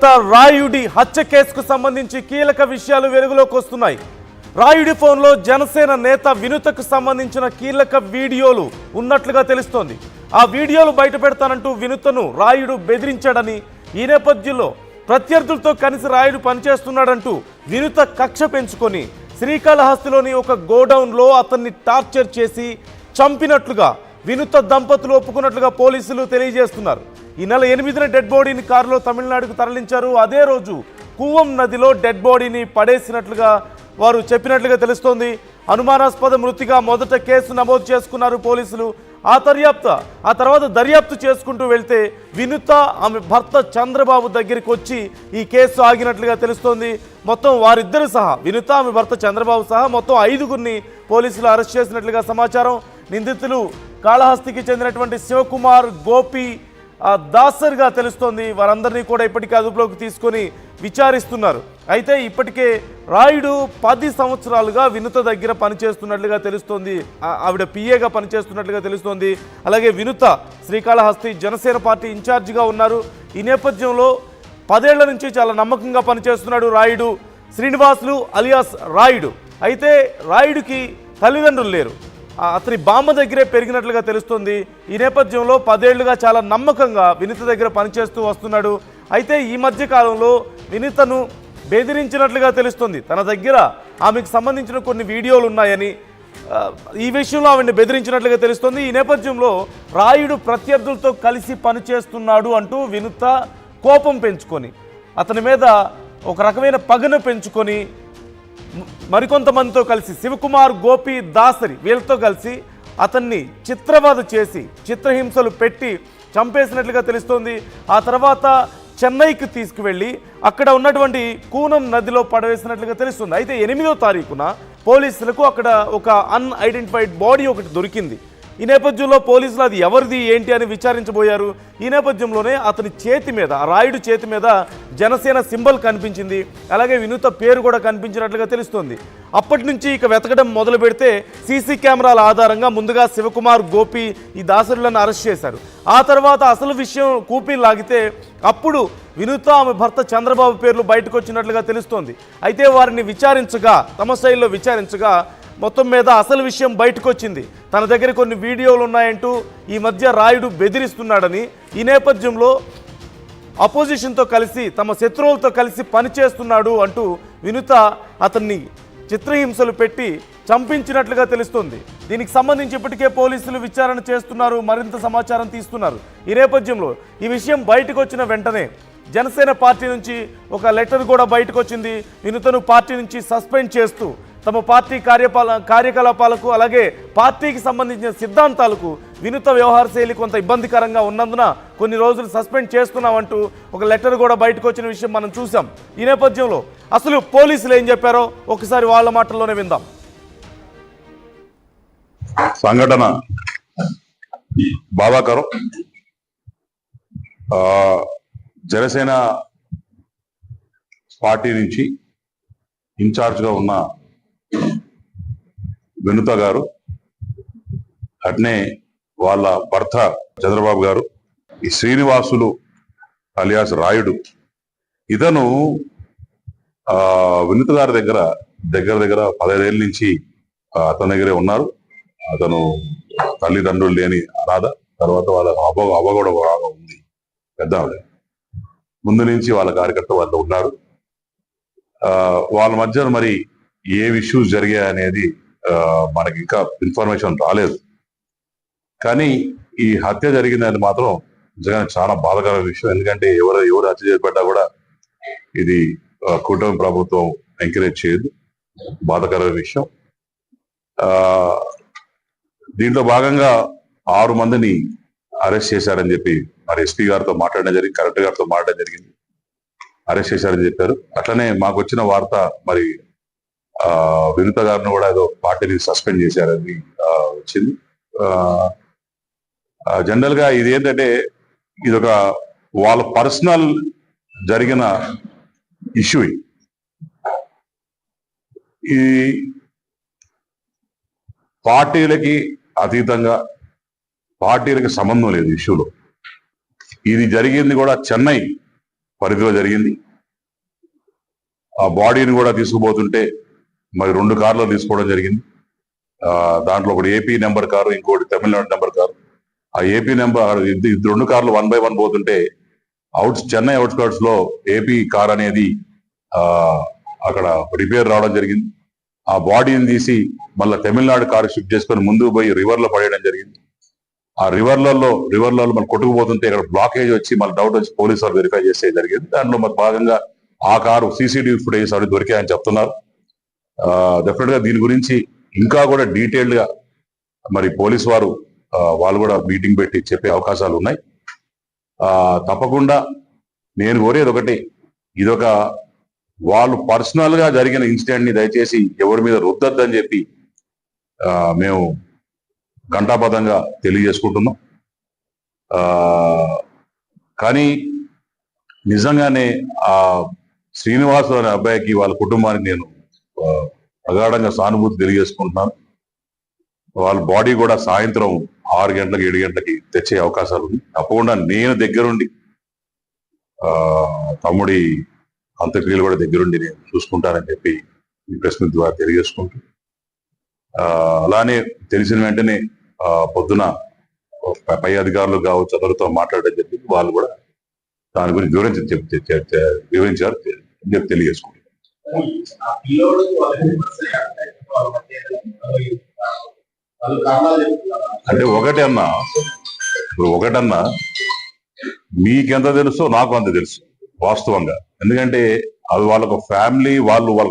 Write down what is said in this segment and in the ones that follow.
కార్యకర్త రాయుడి హత్య కేసుకు సంబంధించి కీలక విషయాలు వెలుగులోకి వస్తున్నాయి. రాయుడి ఫోన్లో జనసేన నేత వినుతకు సంబంధించిన కీలక వీడియోలు ఉన్నట్లుగా తెలుస్తోంది. ఆ వీడియోలు బయట పెడతానంటూ వినుతను రాయుడు బెదిరించాడని, ఈ నేపథ్యంలో ప్రత్యర్థులతో కలిసి రాయుడు పనిచేస్తున్నాడంటూ వినుత కక్ష పెంచుకొని శ్రీకాళహస్తిలోని ఒక గోడౌన్లో అతన్ని టార్చర్ చేసి చంపినట్లుగా వినుత దంపతులు ఒప్పుకున్నట్లుగా పోలీసులు తెలియజేస్తున్నారు. ఈ నెల 8న డెడ్ బాడీని కారులో తమిళనాడుకు తరలించారు. అదే రోజు కూవం నదిలో డెడ్ బాడీని పడేసినట్లుగా వారు చెప్పినట్లుగా తెలుస్తోంది. అనుమానాస్పద మృతిగా మొదట కేసు నమోదు చేసుకున్నారు పోలీసులు. ఆ తర్వాత దర్యాప్తు చేసుకుంటూ వెళ్తే వినుత ఆమె భర్త చంద్రబాబు దగ్గరికి వచ్చి ఈ కేసు ఆగినట్లుగా తెలుస్తోంది. మొత్తం వారిద్దరు సహా, వినుత ఆమె భర్త చంద్రబాబు సహా మొత్తం 5గురిని పోలీసులు అరెస్ట్ చేసినట్లుగా సమాచారం. నిందితులు కాళహస్తికి చెందినటువంటి శివకుమార్, గోపి, దాసర్గా తెలుస్తోంది. వారందరినీ కూడా ఇప్పటికే అదుపులోకి తీసుకొని విచారిస్తున్నారు. అయితే ఇప్పటికే రాయుడు 10 సంవత్సరాలుగా వినుత దగ్గర పనిచేస్తున్నట్లుగా తెలుస్తోంది. ఆవిడ పిఏగా పనిచేస్తున్నట్లుగా తెలుస్తోంది. అలాగే వినుత శ్రీకాళహస్తి జనసేన పార్టీ ఇన్ఛార్జిగా ఉన్నారు. ఈ నేపథ్యంలో 10 ఏళ్ల నుంచి చాలా నమ్మకంగా పనిచేస్తున్నాడు రాయుడు. శ్రీనివాసులు అలియాస్ రాయుడు. అయితే రాయుడికి తల్లిదండ్రులు లేరు, అతని బామ్మ దగ్గరే పెరిగినట్లుగా తెలుస్తుంది. ఈ నేపథ్యంలో 10 ఏళ్లుగా చాలా నమ్మకంగా వినుత దగ్గర పనిచేస్తూ వస్తున్నాడు. అయితే ఈ మధ్య కాలంలో వినుతను బెదిరించినట్లుగా తెలుస్తుంది. తన దగ్గర ఆమెకు సంబంధించిన కొన్ని వీడియోలు ఉన్నాయని, ఈ విషయంలో ఆమెను బెదిరించినట్లుగా తెలుస్తుంది. ఈ నేపథ్యంలో రాయుడు ప్రత్యర్థులతో కలిసి పనిచేస్తున్నాడు అంటూ వినుత కోపం పెంచుకొని, అతని మీద ఒక రకమైన పగను పెంచుకొని మరికొంతమందితో కలిసి శివకుమార్, గోపి, దాసరి వీళ్ళతో కలిసి అతన్ని చిత్రవధ చేసి చిత్రహింసలు పెట్టి చంపేసినట్లుగా తెలుస్తోంది. ఆ తర్వాత చెన్నైకి తీసుకువెళ్ళి అక్కడ ఉన్నటువంటి కూనం నదిలో పడవేసినట్లుగా తెలుస్తుంది. అయితే 8వ తారీఖున పోలీసులకు అక్కడ ఒక అన్ఐడెంటిఫైడ్ బాడీ ఒకటి దొరికింది. ఈ నేపథ్యంలో పోలీసులు అది ఎవరిది ఏంటి అని విచారించబోయారు. ఈ నేపథ్యంలోనే అతని చేతి మీద, రాయుడు చేతి మీద జనసేన సింబల్ కనిపించింది. అలాగే వినుత పేరు కూడా కనిపించినట్లుగా తెలుస్తోంది. అప్పటి నుంచి ఇక వెతకడం మొదలు పెడితే సీసీ కెమెరాల ఆధారంగా ముందుగా శివకుమార్, గోపి, ఈ దాసరులను అరెస్ట్ చేశారు. ఆ తర్వాత అసలు విషయం కూపీలు లాగితే అప్పుడు వినుత ఆమె భర్త చంద్రబాబు పేర్లు బయటకు వచ్చినట్లుగా తెలుస్తోంది. అయితే వారిని విచారించగా, తమ శైలిలో విచారించగా మొత్తం మీద అసలు విషయం బయటకు వచ్చింది. తన దగ్గర కొన్ని వీడియోలు ఉన్నాయంటూ ఈ మధ్య రాయుడు బెదిరిస్తున్నాడని, ఈ నేపథ్యంలో అపోజిషన్తో కలిసి, తమ శత్రువులతో కలిసి పనిచేస్తున్నాడు అంటూ వినుత అతన్ని చిత్రహింసలు పెట్టి చంపించినట్లుగా తెలుస్తుంది. దీనికి సంబంధించి ఇప్పటికే పోలీసులు విచారణ చేస్తున్నారు, మరింత సమాచారం తీస్తున్నారు. ఈ నేపథ్యంలో ఈ విషయం బయటకు వచ్చిన వెంటనే జనసేన పార్టీ నుంచి ఒక లెటర్ కూడా బయటకు వచ్చింది. వినుతను పార్టీ నుంచి సస్పెండ్ చేస్తూ తమ పార్టీ కార్యకలాపాలకు, అలాగే పార్టీకి సంబంధించిన సిద్ధాంతాలకు వినుత వ్యవహార శైలి కొంత ఇబ్బందికరంగా ఉన్నందున కొన్ని రోజులు సస్పెండ్ చేస్తున్నామంటూ ఒక లెటర్ కూడా బయటకు వచ్చిన విషయం మనం చూసాం. ఈ నేపథ్యంలో అసలు పోలీసులు ఏం చెప్పారో ఒకసారి వాళ్ళ మాటల్లోనే విందాం. సంఘటన బాధాకరం. జనసేన పార్టీ నుంచి ఇన్ఛార్జ్గా ఉన్న వినుత గారు, అట్నే వాళ్ళ భర్త చంద్రబాబు గారు, ఈ శ్రీనివాసులు అలియాస్ రాయుడు, ఇతను వినుత గారి దగ్గర 15 ఏళ్ళ నుంచి అతని దగ్గరే ఉన్నారు. అతను తల్లిదండ్రులు లేని అనాథ. తర్వాత వాళ్ళ అవ్వ కూడా బాగా ఉంది, పెద్ద ఆవిడ. ముందు నుంచి వాళ్ళ కార్యకర్త వాళ్ళు ఉన్నారు. వాళ్ళ మధ్య మరి ఏ ఇష్యూస్ జరిగాయి అనేది మనకి ఇంకా ఇన్ఫర్మేషన్ రాలేదు. కానీ ఈ హత్య జరిగిందని మాత్రం నిజంగా చాలా బాధాకరమైన విషయం. ఎందుకంటే ఎవరు హత్య చేయబడ్డా కూడా ఇది కూటమి ప్రభుత్వం ఎంకరేజ్ చేయదు. బాధాకరమైన విషయం. దీంట్లో భాగంగా 6 మందిని అరెస్ట్ చేశారని చెప్పి మరి ఎస్పీ గారితో మాట్లాడడం జరిగింది, కలెక్టర్ గారితో మాట్లాడడం జరిగింది. అరెస్ట్ చేశారని చెప్పారు. అట్లనే మాకు వచ్చిన వార్త మరి వినుత గారిని కూడా ఏదో పార్టీని సస్పెండ్ చేశారని వచ్చింది. జనరల్ గా ఇది ఏంటంటే ఇదొక వాళ్ళ పర్సనల్ జరిగిన ఇష్యూ. ఈ పార్టీలకి అతీతంగా, పార్టీలకి సంబంధం లేదు ఇష్యూలో. ఇది జరిగింది కూడా చెన్నై పరిధిలో జరిగింది. ఆ బాడీని కూడా తీసుకుపోతుంటే మరి 2 కార్లు తీసుకోవడం జరిగింది. దాంట్లో ఒకటి ఏపీ నెంబర్ కారు, ఇంకోటి తమిళనాడు నెంబర్ కారు. ఆ ఏపీ నెంబర్ 2 కార్లు 1 by 1 పోతుంటే చెన్నై అవుట్స్కర్ట్స్ లో ఏపీ కార్ అనేది అక్కడ రిపేర్ రావడం జరిగింది. ఆ బాడీని తీసి మళ్ళీ తమిళనాడు కారు షిఫ్ట్ చేసుకొని ముందుకు పోయి రివర్ లో పడేయడం జరిగింది. ఆ రివర్లలో మళ్ళీ కొట్టుకుపోతుంటే ఇక్కడ బ్లాకేజ్ వచ్చి మళ్ళీ డౌట్ వచ్చి పోలీసు వాళ్ళు వెరిఫై చేసే జరిగింది. దాంట్లో మరి భాగంగా ఆ కారు సీసీటీవీ ఫుటేజ్ అవి దొరికాయని చెప్తున్నారు. డెఫినెట్ గా దీని గురించి ఇంకా కూడా డీటెయిల్డ్ గా మరి పోలీసు వారు వాళ్ళు కూడా మీటింగ్ పెట్టి చెప్పే అవకాశాలు ఉన్నాయి. తప్పకుండా నేను కోరేది ఒకటి, ఇదొక వాళ్ళు పర్సనల్ గా జరిగిన ఇన్సిడెంట్ ని దయచేసి ఎవరి మీద రుద్దద్దని చెప్పి మేము ఘంటాపథంగా తెలియజేసుకుంటున్నాం. కానీ నిజంగానే ఆ శ్రీనివాసు అనే అబ్బాయికి వాళ్ళ కుటుంబానికి నేను అగాఢంగా సానుభూతి తెలియజేసుకుంటున్నాను. వాళ్ళ బాడీ కూడా సాయంత్రం 6 గంటలకు 7 గంటలకి తెచ్చే అవకాశాలు ఉంది. తప్పకుండా నేను దగ్గరుండి తమ్ముడి అంత్యక్రియలు కూడా దగ్గరుండి నేను చూసుకుంటానని చెప్పి ఈ ప్రెస్ మీట్ ద్వారా తెలియజేసుకుంటూ, అలానే తెలిసిన వెంటనే పొద్దున పై అధికారులు కావచ్చు అందరితో మాట్లాడడం జరిగింది. వాళ్ళు కూడా దాని గురించి వివరించారు చెప్పి తెలియజేసుకుంటారు. అంటే ఒకటన్నా మీకెంత తెలుసో నాకు అంత తెలుసు వాస్తవంగా. ఎందుకంటే అది వాళ్ళ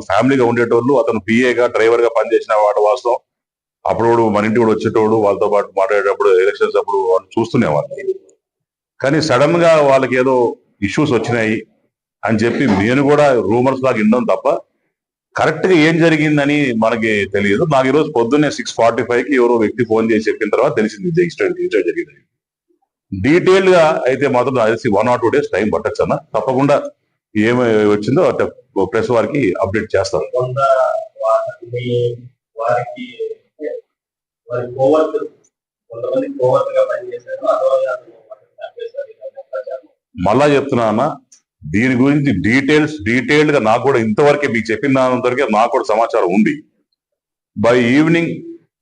ఫ్యామిలీగా ఉండేటోళ్ళు, అతను పిఏగా డ్రైవర్ గా పనిచేసిన వాడు వాస్తవం. అప్పుడు మన ఇంటి కూడా వచ్చేటోడు, వాళ్ళతో పాటు మాట్లాడేటప్పుడు ఎలక్షన్స్ అప్పుడు వాళ్ళు చూస్తూనే వాళ్ళకి. కానీ సడన్ గా వాళ్ళకి ఏదో ఇష్యూస్ వచ్చినాయి అని చెప్పి నేను కూడా రూమర్స్ లాగా విన్నాం తప్ప కరెక్ట్ గా ఏం జరిగిందని మనకి తెలియదు. నాకు ఈరోజు పొద్దున్నే 6:45కి ఎవరో వ్యక్తి ఫోన్ చేసి చెప్పిన తర్వాత తెలిసింది ఇన్సిడెంట్ జరిగింది. డీటెయిల్డ్ గా అయితే మాత్రం తెలిసి 1 or 2 days టైం పట్టచ్చు అన్న. తప్పకుండా ఏమి వచ్చిందో ప్రెస్ వారికి అప్డేట్ చేస్తాను. మళ్ళా చెప్తున్నా అన్న, దీని గురించి డీటెయిల్డ్ గా నాకు కూడా ఇంతవరకే మీకు చెప్పిన దానివరకే నాకు కూడా సమాచారం ఉంది. బై ఈవినింగ్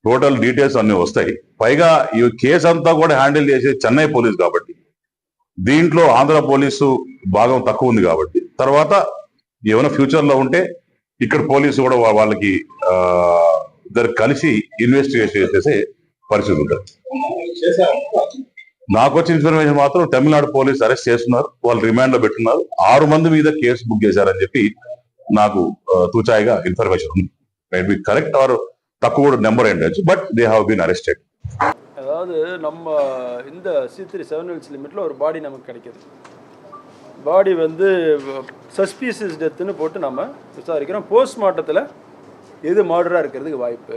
టోటల్ డీటెయిల్స్ అన్ని వస్తాయి. పైగా ఈ కేసు అంతా కూడా హ్యాండిల్ చేసేది చెన్నై పోలీస్ కాబట్టి దీంట్లో ఆంధ్ర పోలీసు భాగం తక్కువ ఉంది కాబట్టి తర్వాత ఏమైనా ఫ్యూచర్ లో ఉంటే ఇక్కడ పోలీసు కూడా వాళ్ళకి ఇద్దరు కలిసి ఇన్వెస్టిగేషన్ చేసే పరిస్థితి ఉంటుంది. నాకు వచ్చిన ఇన్ఫర్మేషన్ మాత్రం తమిళనాడు పోలీసు అరెస్ట్ చేస్తున్నారు, వాళ్ళు రిమాండ్ లో పెట్టున్నారు. 6 మంది మీద కేసు బుక్ చేశారని చెప్పి నాకు తూచాయిగా ఇన్ఫర్మేషన్ ఉంది. మైట్ బి కరెక్ట్ ఆర్ தக்கோட நம்பர் ஆயிடுச்சு, but they have been arrested. அதாவது நம்ம இந்த C3 7 Hills லிமிட்டில் ஒரு பாடி நமக்கு கிடைக்கிது. பாடி வந்து சஸ்பீசியஸ் டெத்துன்னு போட்டு நம்ம விசாரிக்கிறோம். போஸ்ட்மார்ட்டத்தில் எது மர்டராக இருக்கிறதுக்கு வாய்ப்பு,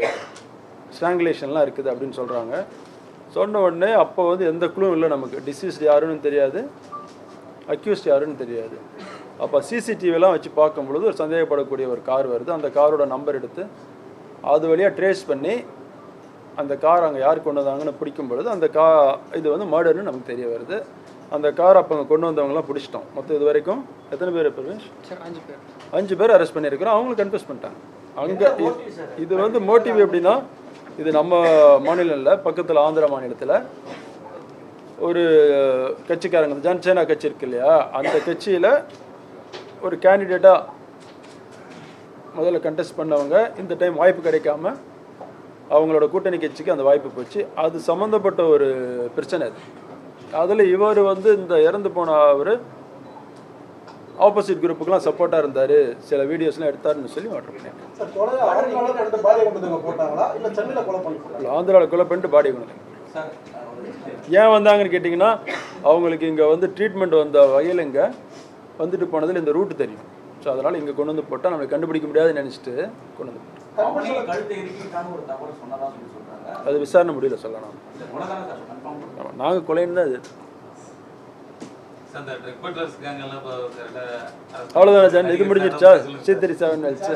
ஸ்ட்ராங்குலேஷன்லாம் இருக்குது அப்படின்னு சொல்கிறாங்க. சொன்ன உடனே அப்போ வந்து எந்த குழுவும் இல்லை, நமக்கு டிசீஸ்ட் யாருன்னு தெரியாது, அக்யூஸ்ட் யாருன்னு தெரியாது. அப்போ சிசிடிவிலாம் வச்சு பார்க்கும் பொழுது ஒரு சந்தேகப்படக்கூடிய ஒரு கார் வருது. அந்த காரோட நம்பர் எடுத்து அது வழியாக ட்ரேஸ் பண்ணி அந்த கார் அங்கே யார் கொண்டு வந்தாங்கன்னு பிடிக்கும் பொழுது அந்த இது வந்து மர்டர்னு நமக்கு தெரிய வருது. அந்த கார் அப்போ அங்கே கொண்டு வந்தவங்களாம் பிடிச்சிட்டோம். மொத்தம் இது வரைக்கும் எத்தனை பேர்? 5 பேர் அரெஸ்ட் பண்ணியிருக்கிறோம். அவங்களும் கன்ஃபஸ் பண்ணிட்டாங்க. அங்கே இது வந்து மோட்டிவ் எப்படின்னா, இது நம்ம மாநிலம் இல்லை, பக்கத்தில் ஆந்திரா மாநிலத்தில் ஒரு கட்சிக்காரங்க, ஜனசேனா கட்சி இருக்கு இல்லையா, அந்த கட்சியில் ஒரு கேண்டிடேட்டாக முதல்ல கண்டெஸ்ட் பண்ணவங்க இந்த டைம் வாய்ப்பு கிடைக்காம அவங்களோட கூட்டணி கட்சிக்கு அந்த வாய்ப்பு போச்சு. அது சம்மந்தப்பட்ட ஒரு பிரச்சனை அது. அதில் இவர் வந்து இந்த இறந்து போன அவர் ஆப்போசிட் குரூப்புக்கெலாம் சப்போர்ட்டாக இருந்தார், சில வீடியோஸ்லாம் எடுத்தாருன்னு சொல்லி ஆர்டர் பண்ணியிருக்கேன். ஆந்திராவில் கொலை பண்ணிட்டு பாடி கொண்டு ஏன் வந்தாங்கன்னு கேட்டிங்கன்னா, அவங்களுக்கு இங்கே வந்து ட்ரீட்மெண்ட் வந்த வகையில் இங்கே வந்துட்டு போனதில் இந்த ரூட்டு தெரியும். ஸோ அதனால் இங்கே கொண்டு வந்து போட்டால் நம்மளை கண்டுபிடிக்க முடியாதுன்னு நினச்சிட்டு கொண்டு வந்து அது விசாரணை முடியல சொல்லலாம். நாங்கள் கொலைன்னு தான் இது. அவ்வளோதானே சார், இது முடிஞ்சிருச்சா? C3 7 Hills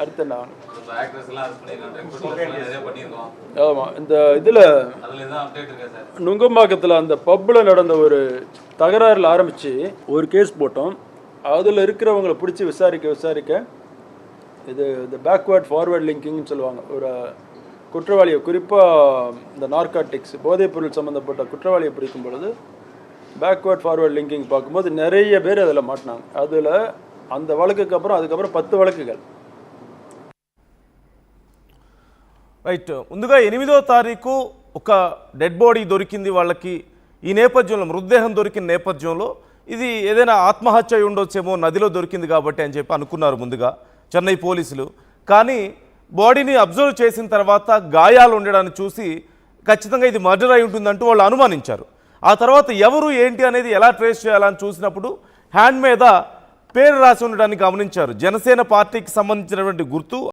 அடுத்த நான் இப்போ ஆக்ட்ரஸ் எல்லாம் அது பண்ணியிருக்காங்க, நிறைய பண்ணியிருக்கோம். ஆமாம், இந்த இதில் அதில் எதாவது அப்டேட் இருக்கா சார்? நுங்கம்பாக்கத்தில் அந்த பப்பில் நடந்த ஒரு தகராறில் ஆரம்பித்து ஒரு கேஸ் போட்டோம். அதில் இருக்கிறவங்களை பிடிச்சி விசாரிக்க இது இந்த பேக்வேர்ட் ஃபார்வேர்ட் லிங்கிங்னு சொல்லுவாங்க. ஒரு குற்றவாளியை, குறிப்பாக இந்த நார்காட்டிக்ஸ் போதைப்பொருள் சம்மந்தப்பட்ட குற்றவாளியை பிடிக்கும் பொழுது பேக்வேர்ட் ஃபார்வேர்ட் லிங்கிங் பார்க்கும்போது நிறைய பேர் அதில் மாட்டினாங்க. அதில் அந்த வழக்குக்கு அப்புறம் அதுக்கப்புறம் 10 వழக்குகள். రైట్, ముందుగా 8వ తారీఖు ఒక డెడ్ బాడీ దొరికింది వాళ్ళకి. ఈ నేపథ్యంలో మృతదేహం దొరికిన నేపథ్యంలో ఇది ఏదైనా ఆత్మహత్య అయి ఉండొచ్చేమో, నదిలో దొరికింది కాబట్టి అని చెప్పి అనుకున్నారు ముందుగా చెన్నై పోలీసులు. కానీ బాడీని అబ్జర్వ్ చేసిన తర్వాత గాయాలు ఉండడాన్ని చూసి ఖచ్చితంగా ఇది మర్డర్ అయి ఉంటుందంటూ వాళ్ళు అనుమానించారు. ఆ తర్వాత ఎవరు ఏంటి అనేది ఎలా ట్రేస్ చేయాలని చూసినప్పుడు హ్యాండ్ మీద పేరు రాసి ఉండడాన్ని గమనించారు. జనసేన పార్టీకి సంబంధించినటువంటి గుర్తు